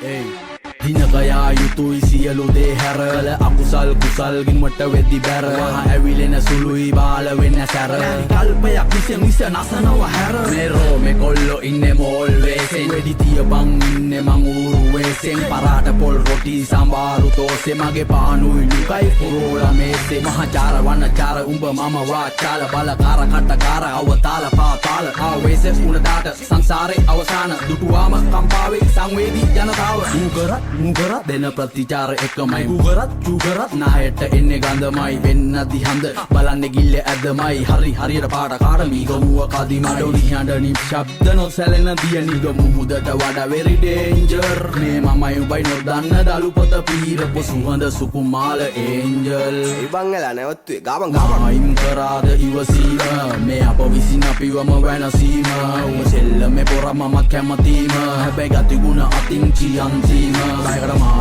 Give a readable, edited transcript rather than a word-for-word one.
Hey. දිනකයා යුතුයි සියලු දේ හැරල අකුසල් කුසල් ගින්වට වෙද්දි බැර වහ ඇවිලෙන සුළුයි බාල වෙන්න සැර කල්පයක් විස නසනව හැර මෙරෝ මේ කොල්ලෝ ඉන්නේ මෝල් වේසෙන් වෙඩි තියපන් ඉන්නේ මං ඌරු වේසෙන් පරාට පොල් රොටි සම්බාරු තෝසේ මගේ පානුයි ලුකයි පුරෝලා මේසේ මහචාර වන්නචාර උඹ මම වාචාල බලකාර කට්ටකාර අවතාල පාතාල ආවේසෙ උනදාට සංසාරේ අවසාන දුටුවාම කම්පාවේ සංවේදී ජනතාව මුගරත් දෙන ප්‍රතිචාර එකමයි මුගරත් චුගරත් නායට එන්නේ ගඳමයි වෙන්න දිහඳ බලන්න ගිල්ල ඇදමයි හරි හරියට පාට කාට මීගමුව කදිමඩොනි හඬ නිශ්ශබ්ද නොසැලෙන දිය නිගමු මුදට වඩා වෙරි ඩේන්ජර් මේ මමයි උඹයි නොදන්න දළුපොත පීරපු සුහඳ සුකුමාල ඒන්ජල් ඉබංගලා නැවත්තුවේ ගාබන් අයිම් කරාද ඉවසීම මේ අප විසින් අපිවම වැනසීම උම සෙල්ල මේ පොර මමත් කැමතීම හැබැයි ගතිගුණ අතින් චියන්සීම ලයකට මා